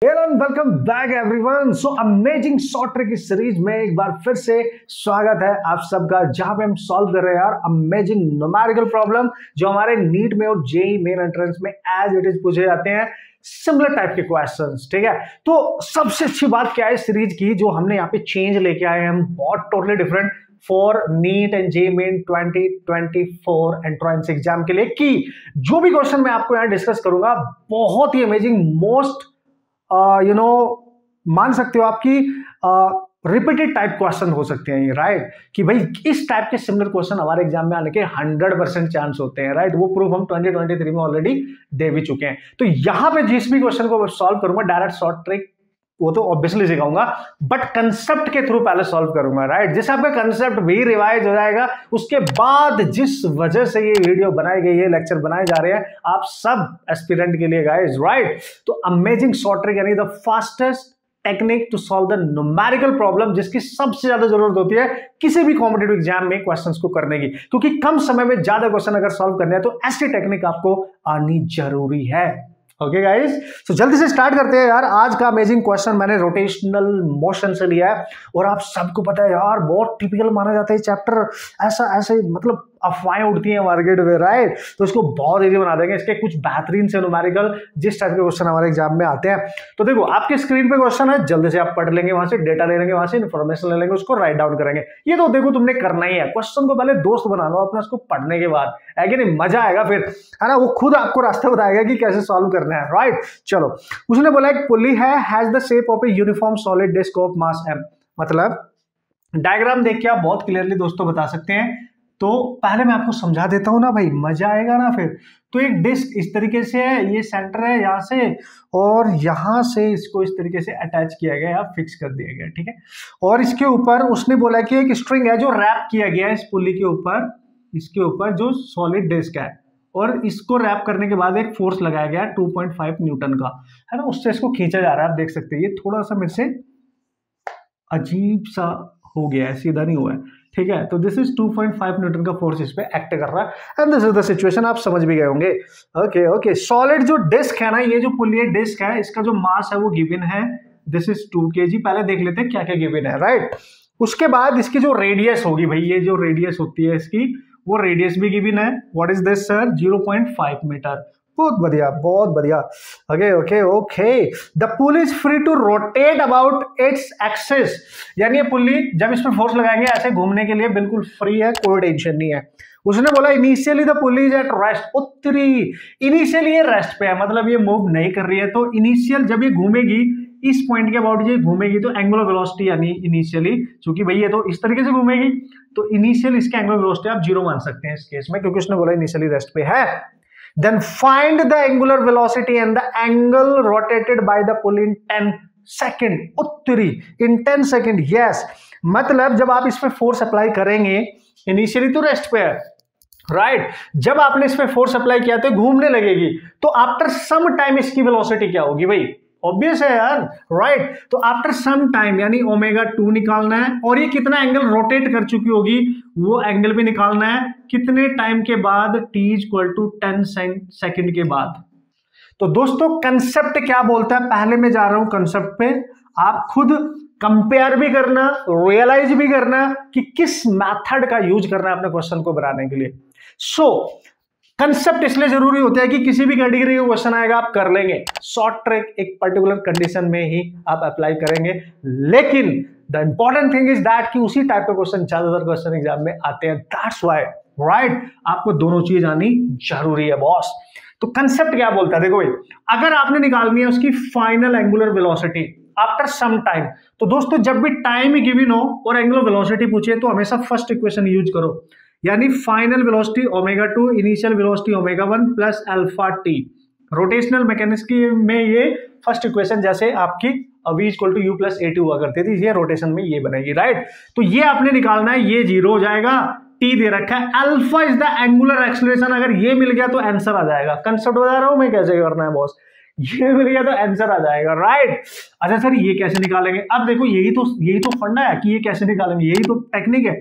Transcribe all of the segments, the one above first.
Welcome back everyone. So amazing short trick की series में एक बार फिर से स्वागत है आप सबका, जहां पे हम सॉल्व कर रहे हैं यार अमेजिंग न्यूमेरिकल प्रॉब्लम जो हमारे नीट में और जेईई मेन एंट्रेंस में एज इट इज पूछे जाते हैं, सिमिलर टाइप के क्वेश्चंस। ठीक है, तो सबसे अच्छी बात क्या है सीरीज की, जो हमने यहाँ पे चेंज लेके आए हैं हम, बहुत totally different for neat and JEE main 2024 entrance exam के लिए, कि जो भी क्वेश्चन मैं आपको यहाँ डिस्कस करूंगा बहुत ही अमेजिंग, मोस्ट मान सकते हो आपकी रिपीटेड टाइप क्वेश्चन हो सकते हैं ये, राइट। कि भाई इस टाइप के सिमिलर क्वेश्चन हमारे एग्जाम में आने के 100% चांस होते हैं, राइट। वो प्रूफ हम 2023 में ऑलरेडी दे भी चुके हैं। तो यहां पे जिस भी क्वेश्चन को सॉल्व करूंगा डायरेक्ट शॉर्ट ट्रिक वो तो ऑब्वियसली सिखाऊंगा, बट कंसेप्ट के थ्रू पहले सॉल्व करूंगा, राइट। जैसे आपका कंसेप्ट भी रिवाइज हो जाएगा, उसके बाद जिस वजह से ये वीडियो बनाई गई है, लेक्चर बनाए जा रहे हैं आप सब एस्पिरेंट के लिए गाइस, राइट। तो अमेजिंग शॉर्ट ट्रिक यानी the fastest technique to solve the numerical problem, जिसकी सबसे ज्यादा जरूरत होती है किसी भी कॉम्पिटिटिव एग्जाम में क्वेश्चंस को करने की, क्योंकि कम समय में ज्यादा क्वेश्चन अगर सॉल्व करने हैं तो ऐसी टेक्निक आपको आनी जरूरी है। ओके गाइस, तो जल्दी से स्टार्ट करते हैं यार। आज का अमेजिंग क्वेश्चन मैंने रोटेशनल मोशन से लिया है, और आप सबको पता है यार बहुत टिपिकल माना जाता है चैप्टर, ऐसा ऐसे मतलब अफवाहें उड़ती हैं मार्केट में, राइट। तो इसको बहुत इजी बना देंगे, इसके कुछ बेहतरीन से न्यूमेरिकल जिस टाइप के क्वेश्चन हमारे एग्जाम में आते हैं। तो देखो आपके स्क्रीन पे क्वेश्चन है, जल्दी से आप पढ़ लेंगे, वहां से डेटा ले लेंगे, वहां से इन्फॉर्मेशन ले लेंगे, उसको राइट डाउन करेंगे। ये तो देखो तुमने करना ही है, क्वेश्चन को पहले दोस्त बना लो अपना, उसको पढ़ने के बाद है कि नहीं, मजा आएगा फिर, है ना। वो खुद आपको रास्ता बताएगा कि कैसे सॉल्व करना है, राइट। चलो, उसने बोला एक पुली है, has the shape of a uniform solid disc of mass m। मतलब डायग्राम देख के आप बहुत क्लियरली दोस्तों बता सकते हैं। तो पहले मैं आपको समझा देता हूं ना भाई, मजा आएगा ना फिर। तो एक डिस्क इस तरीके से है, ये सेंटर है यहां से, और यहां से इसको इस तरीके से अटैच किया गया या फिक्स कर दिया गया, ठीक है। और इसके ऊपर उसने बोला कि एक स्ट्रिंग है जो रैप किया गया है इस पुली के ऊपर, इसके ऊपर जो सॉलिड डिस्क है, और इसको रैप करने के बाद एक फोर्स लगाया गया 2.5 न्यूटन का, है ना। उससे इसको खींचा जा रहा है, आप देख सकते हैं। ये थोड़ा सा मेरे से अजीब सा हो गया है, सीधा नहीं हुआ है, ठीक है। तो दिस इज 2.5 न्यूटन का फोर्स इस पे एक्ट कर रहा है, and this is the situation. आप समझ भी गए होंगे। ओके ओके, सॉलिड जो डिस्क है ना, ये जो पुली डिस्क है, इसका जो मास है वो गिवन है, दिस इज 2 kg। पहले देख लेते हैं क्या क्या गिवन है, राइट। उसके बाद इसकी जो रेडियस होगी भाई, ये जो रेडियस होती है इसकी, वो रेडियस भी गिवन है। What is this sir? 0.5 metre. बहुत बढ़िया, बहुत बढ़िया। Okay okay okay, the pulley is free to rotate about its axis. यानी ये पुली जब इस पर फोर्स लगाएंगे ऐसे घूमने के लिए बिल्कुल फ्री है, कोई टेंशन नहीं है। उसने बोला initially the pulley is at rest. उत्तरी इनिशियली ये रेस्ट पे है, मतलब ये मूव नहीं कर रही है। तो इनिशियल जब ये घूमेगी इस पॉइंट के अबाउट ये घूमेगी, तो एंगुलर वेलोसिटी यानी इनिशियली, क्योंकि भाई ये तो इस तरीके से घूमेगी, तो इनिशियल इसके एंगुलर वेलोसिटी आप 0 मान सकते हैं इस केस में, क्योंकि उसने बोला इनिशियली रेस्ट पे है। Then find the angular velocity and the angle rotated by the pulley in 10 second. उत्तरी in 10 second, yes। मतलब जब आप इस पे फोर्स अप्लाई करेंगे, इनिशियली तो रेस्ट पे है, राइट। जब आपने इस पे फोर्स अप्लाई किया तो घूमने लगेगी, तो आफ्टर सम टाइम इसकी वेलोसिटी क्या होगी भाई? ऑब्वियस है यार, राइट। तो आफ्टर सम टाइम यानी ω2 निकालना है, और ये कितना एंगल रोटेट कर चुकी होगी वो एंगल भी निकालना है, कितने टाइम के बाद? t = 10 सेकंड के बाद। तो दोस्तों कंसेप्ट क्या बोलता है, पहले मैं जा रहा हूं कंसेप्ट पे, आप खुद कंपेयर भी करना, रियलाइज भी करना कि किस मेथड का यूज करना है अपने क्वेश्चन को बनाने के लिए। सो कंसेप्ट इसलिए जरूरी होता है कि किसी भी कैटेगरी का क्वेश्चन आएगा आप कर लेंगे, शॉर्ट ट्रिक एक पर्टिकुलर कंडीशन में ही आप अप्लाई करेंगे। लेकिन the important thing is that कि उसी टाइप के क्वेश्चन ज्यादातर क्वेश्चन एग्जाम में आते हैं, दैट्स व्हाई, राइट। आपको दोनों चीज आनी जरूरी है बॉस। तो कंसेप्ट क्या बोलता है, देखो भाई, अगर आपने निकालनी है उसकी final angular velocity after some time, तो दोस्तों जब भी टाइम ही गिवन हो और एंगुलर वेलोसिटी पूछे तो हमेशा फर्स्ट इक्वेशन यूज करो, यानी final velocity ω2, initial velocity ω1 plus alpha t. Rotational mechanics में ये फर्स्ट इक्वेशन जैसे आपकी v = u + at हुआ करती थी, ये रोटेशन में ये बनेगी, राइट। तो ये आपने निकालना है, ये 0 हो जाएगा, t दे रखा है, alpha is the angular acceleration. अगर ये मिल गया तो आंसर आ जाएगा। कंसेप्ट बता रहा हूं मैं कैसे करना है बॉस, ये मिल गया तो आंसर आ जाएगा, राइट। अच्छा सर ये कैसे निकालेंगे? अब देखो यही तो फंडा है कि ये कैसे निकालेंगे, यही तो टेक्निक है।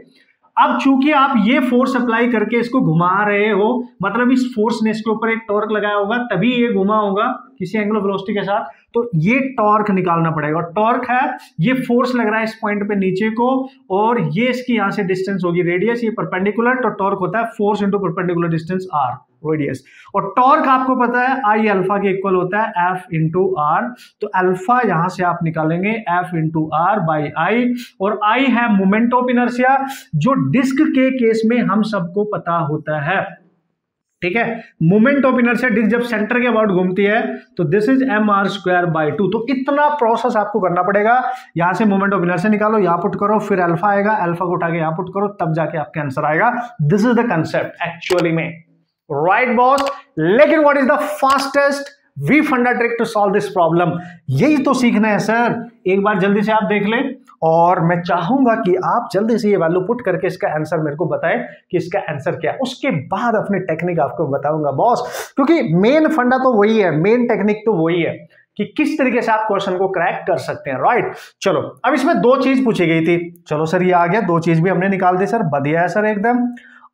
अब चूंकि आप ये फोर्स अप्लाई करके इसको घुमा रहे हो, मतलब इस फोर्स ने इसके ऊपर एक टॉर्क लगाया होगा तभी ये घुमा होगा किसी एंगुलर वेलोसिटी के साथ, तो ये टॉर्क निकालना पड़ेगा। टॉर्क है, ये फोर्स लग रहा है इस पॉइंट पे नीचे को, और ये इसकी यहां से डिस्टेंस होगी रेडियस, ये परपेंडिकुलर, तो टॉर्क होता है force into perpendicular distance R, radius. और टॉर्क आपको पता है आई अल्फा के इक्वल होता है एफ इंटू आर, तो अल्फा यहां से आप निकालेंगे F into R by I, और आई है मोमेंट ऑफ इनर्शिया, जो डिस्क के केस में हम सबको पता होता है, ठीक है। मोमेंट ऑफ इनर्शिया डिस्क जब सेंटर के अबाउट घूमती है तो this is M R square by 2, तो इतना प्रोसेस आपको करना पड़ेगा। यहां से मोमेंट ऑफ इनर्शिया निकालो, यहां पुट करो, फिर अल्फा आएगा, अल्फा को उठा के यहां पुट करो, तब जाके आपका आंसर आएगा। This is the concept actually में, राइट बॉस। लेकिन what is the fastest V funda trick to solve this problem, यही तो सीखना है सर। एक बार जल्दी से आप देख लें, और मैं चाहूंगा कि आप जल्दी से ये वैल्यू पुट करके इसका आंसर मेरे को बताएं कि इसका आंसर क्या है, उसके बाद अपनी टेक्निक आपको बताऊंगा बॉस, क्योंकि मेन फंडा तो वही है, मेन टेक्निक तो वही है कि किस तरीके से आप क्वेश्चन को क्रैक कर सकते हैं, राइट। चलो अब इसमें दो चीज पूछी गई थी, चलो सर ये आ गया, दो चीज भी हमने निकाल दी सर, बढ़िया है सर एकदम।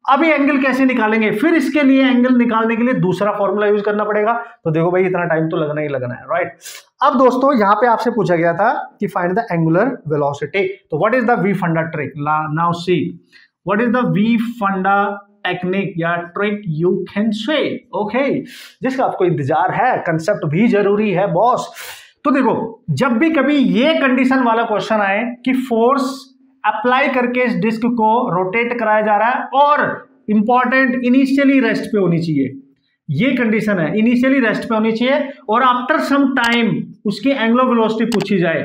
अब ये एंगल कैसे निकालेंगे, फिर इसके लिए एंगल निकालने के लिए दूसरा फॉर्मूला यूज करना पड़ेगा, तो देखो भाई इतना टाइम तो लगना ही लगना है, राइट। अब दोस्तों यहां पे आपसे पूछा गया था कि फाइंड द एंगुलर वेलोसिटी, तो what is the V funda trick, now see what is the V funda technique या trick you can say, okay, जिसका आपको इंतजार है, कंसेप्ट भी जरूरी है बॉस। तो देखो जब भी कभी ये कंडीशन वाला क्वेश्चन आए कि फोर्स अप्लाई करके इस डिस्क को रोटेट कराया जा रहा है, और इंपॉर्टेंट इनिशियली रेस्ट पे होनी चाहिए, ये कंडीशन है, इनिशियली रेस्ट पे होनी चाहिए, और आफ्टर सम टाइम उसकी एंगुलर वेलोसिटी पूछी जाए,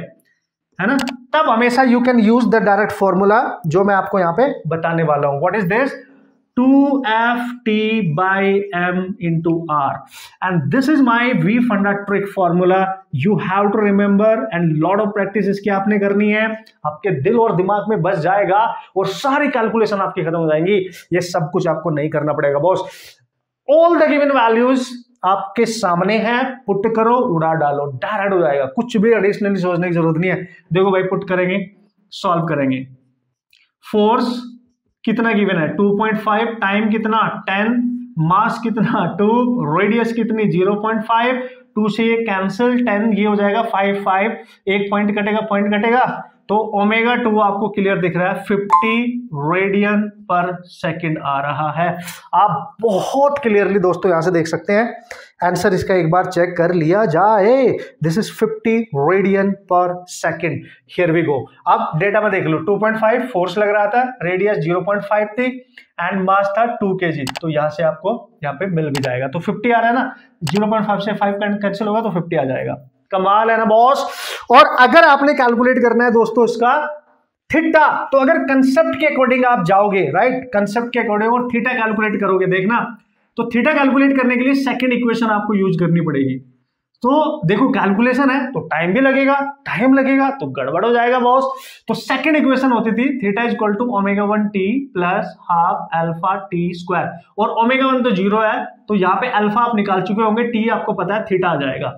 है ना, तब हमेशा you can use the direct formula जो मैं आपको यहां पे बताने वाला हूं। What is this, 2ft by m into r, and this is my v funda trick formula. You have to remember and lot of practice इसकी आपने करनी है, आपके दिल और दिमाग में बस जाएगा और सारी कैलकुलेशन आपकी खत्म हो जाएंगी। ये सब कुछ आपको नहीं करना पड़ेगा boss, all the given values आपके सामने है, पुट करो, उड़ा डालो, डायरेक्ट हो जाएगा, कुछ भी एडिशनली सोचने की जरूरत नहीं है। देखो भाई पुट करेंगे, सॉल्व करेंगे, फोर्स कितना गिवन है 2.5, टाइम कितना 10, मास कितना 2, रेडियस कितनी 0.5, 2 से ये कैंसिल, 10 ये हो जाएगा 5, 5 एक पॉइंट कटेगा, पॉइंट कटेगा, तो ओमेगा 2 आपको क्लियर दिख रहा है 50 रेडियन पर सेकंड आ रहा है। आप बहुत क्लियरली दोस्तों यहां से देख सकते हैं, आंसर इसका एक बार चेक कर लिया जाए, दिस इज 50 रेडियन पर सेकंड, हियर वी गो। अब डेटा में देख लो, 2.5 फोर्स लग रहा था, रेडियस 0.5 थी, एंड मास था 2 kg, तो यहां से आपको यहाँ पे मिल भी जाएगा, तो 50 आ रहा है ना, 0.5 से 5 कैंसिल होगा तो 50 आ जाएगा, कमाल है ना बॉस। और अगर आपने कैलकुलेट करना है दोस्तों इसका थीटा, तो अगर कंसेप्ट के अकॉर्डिंग आप जाओगे, राइट, कंसेप्ट के अकॉर्डिंग और थीटा कैलकुलेट करोगे, देखना, तो थीटा कैलकुलेट करने के लिए सेकंड इक्वेशन आपको यूज करनी पड़ेगी। तो देखो कैलकुलेशन है तो टाइम भी लगेगा, टाइम लगेगा तो गड़बड़ हो जाएगा बॉस। तो सेकंड इक्वेशन होती थी theta is equal to omega 1 t plus half alpha T square, और ओमेगा 1 तो 0 है, तो यहाँ पे अल्फा आप निकाल चुके होंगे, टी आपको पता है थीटा आ जाएगा।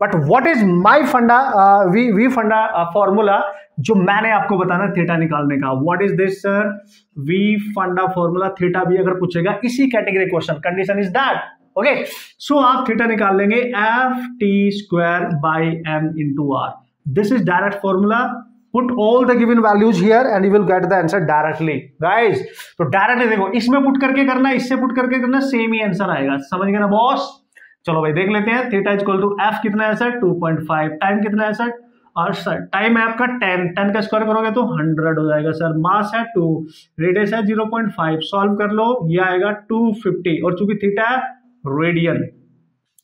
बट व्हाट इज माई फंडा वी फंडा फॉर्मूला जो मैंने आपको बताना थीटा निकालने का, what is this sir, V funda formula, theta भी अगर पूछेगा इसी category question, condition is that, okay. So आप थीटा निकाल लेंगे F T square by M into R, this is direct formula, put all the given values here and you will get the answer directly guys. तो directly देखो, इसमें put करके करना, इससे put करके करना, सेम ही आंसर आएगा, समझ गए ना बॉस। चलो भाई देख लेते हैं, theta is equal to F कितना है सर 2.5, टाइम कितना है सर, और सर टाइम है आपका 10 का स्क्वायर करोगे तो 100 हो जाएगा सर, मास है 2, रेडियस है 0.5, सॉल्व कर लो, ये आएगा 250, और चूंकि थीटा है रेडियन,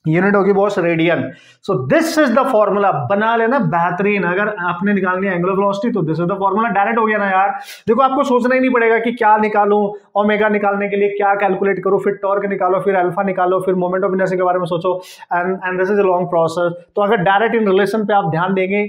यूनिट होगी boss radian. So this is the formula, बना लेना बेहतरीन। अगर आपने निकालनी है एंगुलर वेलोसिटी तो this is the formula, direct हो गया ना यार। देखो आपको सोचना ही नहीं पड़ेगा कि क्या निकालूं, ओमेगा निकालने के लिए क्या कैलकुलेट करूं, फिर टॉर्क निकालो, फिर अल्फा निकालो, फिर मोमेंट ऑफ इनर्शिया के बारे में सोचो, and this is a long process. तो अगर डायरेक्ट इन रिलेशन पे आप ध्यान देंगे,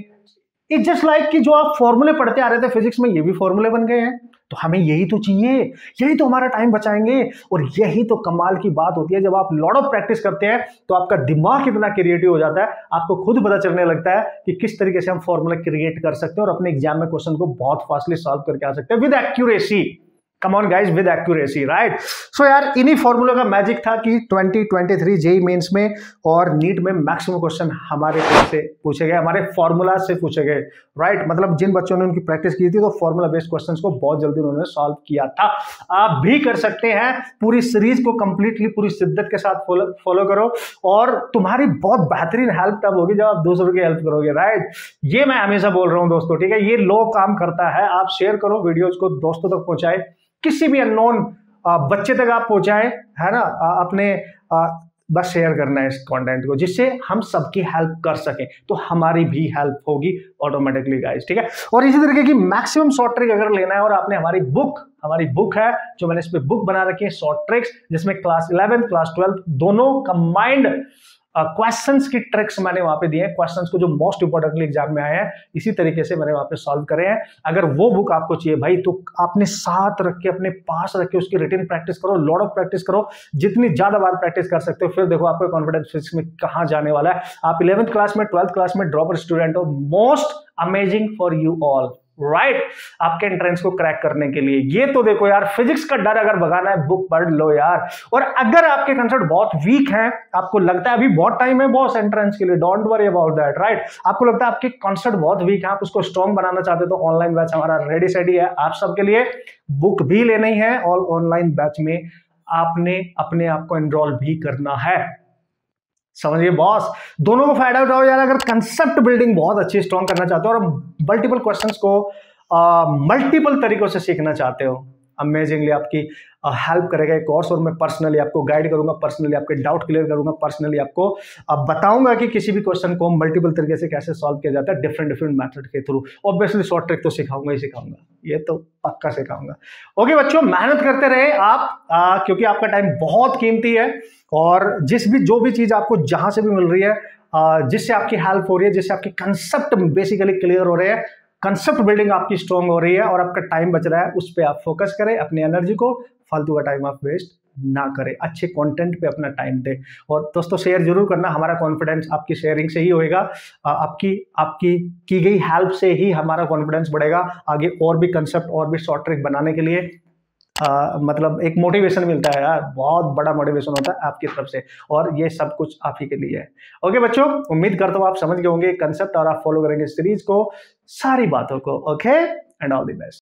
इट्स जस्ट लाइक कि जो आप फॉर्मूले पढ़ते आ रहे थे फिजिक्स में, ये भी फॉर्मूले बन गए हैं। तो हमें यही तो चाहिए, यही तो हमारा टाइम बचाएंगे, और यही तो कमाल की बात होती है जब आप लॉट ऑफ प्रैक्टिस करते हैं तो आपका दिमाग कितना क्रिएटिव हो जाता है, आपको खुद पता चलने लगता है कि किस तरीके से हम फॉर्मूला क्रिएट कर सकते हैं और अपने एग्जाम में क्वेश्चन को बहुत फास्टली सॉल्व करके आ सकते हैं with accuracy. Come on guys with accuracy, right. So यार इन्हीं फॉर्मूलों का मैजिक था कि 2023 जेईई मेंस में और नीट में मैक्सिमम क्वेश्चन हमारे से पूछे गए, हमारे फॉर्मूला से पूछे गए, राइट। मतलब जिन बच्चों ने उनकी प्रैक्टिस की थी तो फॉर्मूला बेस्ड क्वेश्चंस को बहुत जल्दी उन्होंने सॉल्व किया था। आप भी कर सकते हैं। पूरी सीरीज को कंप्लीटली पूरी शिद्दत के साथ फॉलो करो और तुम्हारी बहुत बेहतरीन हेल्प तब होगी जब आप दूसरों की हेल्प करोगे, राइट। ये मैं हमेशा बोल रहा हूं दोस्तों, ठीक है। ये लो काम करता है। आप शेयर करो वीडियोज को, दोस्तों तक पहुंचाए, किसी भी अननोन बच्चे तक आप पहुंचाए, है ना। अपने बस शेयर करना है इस कंटेंट को, जिससे हम सबकी हेल्प कर सकें, तो हमारी भी हेल्प होगी ऑटोमेटिकली गाइस, ठीक है। और इसी तरीके की मैक्सिमम शॉर्ट ट्रिक अगर लेना है और आपने हमारी बुक है जो मैंने इस पे बुक बना रखी है शॉर्ट ट्रिक्स, जिसमें क्लास 11 क्लास 12 दोनों कंबाइंड क्वेश्चंस की ट्रिक्स मैंने वहां पे दिए हैं। क्वेश्चंस को जो मोस्ट इंपोर्टेंटली एग्जाम में आए हैं इसी तरीके से मैंने वहां पे सॉल्व करे हैं। अगर वो बुक आपको चाहिए भाई तो आपने साथ रख के, अपने पास रख के उसकी रिटन प्रैक्टिस करो, लॉट ऑफ प्रैक्टिस करो, जितनी ज्यादा बार प्रैक्टिस कर सकते हो। फिर देखो आपको कॉन्फिडेंस फिजिक्स में कहां जाने वाला है। आप 11th क्लास में 12th क्लास में ड्रॉपर स्टूडेंट हो, most amazing for you all, right. आपके एंट्रेंस को क्रैक करने के लिए ये तो देखो यार, फिजिक्स का डर अगर भगाना है बुक पढ़ लो यार। और अगर आपके कंसेप्ट बहुत वीक हैं, आपको लगता है अभी बहुत टाइम है बॉस एंट्रेंस के लिए, don't worry about that, right. आपको लगता है आपके कंसेप्ट बहुत वीक है, आप उसको स्ट्रॉन्ग बनाना चाहते हो, तो ऑनलाइन बैच हमारा रेडी सेडी है आप सबके लिए। बुक भी लेनी है और ऑनलाइन बैच में आपने अपने आप को एनरोल भी करना है, समझिए बॉस। दोनों को फायदा उठाओ यार। अगर कंसेप्ट बिल्डिंग बहुत अच्छी स्ट्रॉन्ग करना चाहते हो और मल्टीपल क्वेश्चंस को मल्टीपल तरीकों से सीखना चाहते हो, अमेजिंगली आपकी हेल्प करेगा ये कोर्स। और मैं पर्सनली आपको गाइड करूंगा, पर्सनली आपके डाउट क्लियर करूंगा, पर्सनली आपको बताऊंगा कि किसी भी क्वेश्चन को मल्टीपल तरीके से कैसे सॉल्व किया जाता है, डिफरेंट मेथड के थ्रू। ऑब्वियसली शॉर्ट ट्रिक तो सिखाऊंगा ही सिखाऊंगा, ये तो पक्का सिखाऊंगा। ओके बच्चों, मेहनत करते रहे आप, क्योंकि आपका टाइम बहुत कीमती है। और जो भी चीज आपको जहां से भी मिल रही है, जिससे आपकी हेल्प हो रही है, जिससे आपके कंसेप्ट बेसिकली क्लियर हो रहे हैं, कंसेप्ट बिल्डिंग आपकी स्ट्रांग हो रही है और आपका टाइम बच रहा है, उस पर आप फोकस करें। अपनी एनर्जी को, फालतू का टाइम आप वेस्ट ना करें, अच्छे कंटेंट पे अपना टाइम दें। और दोस्तों शेयर जरूर करना, हमारा कॉन्फिडेंस आपकी शेयरिंग से ही होएगा। आपकी की गई हेल्प से ही हमारा कॉन्फिडेंस बढ़ेगा आगे और भी कंसेप्ट और भी शॉर्ट ट्रिक बनाने के लिए। मतलब एक मोटिवेशन मिलता है यार, बहुत बड़ा मोटिवेशन होता है आपकी तरफ से, और ये सब कुछ आप ही के लिए है। ओके बच्चों, उम्मीद करता हूं आप समझ गए होंगे कंसेप्ट और आप फॉलो करेंगे सीरीज को, सारी बातों को। Okay, and all the best.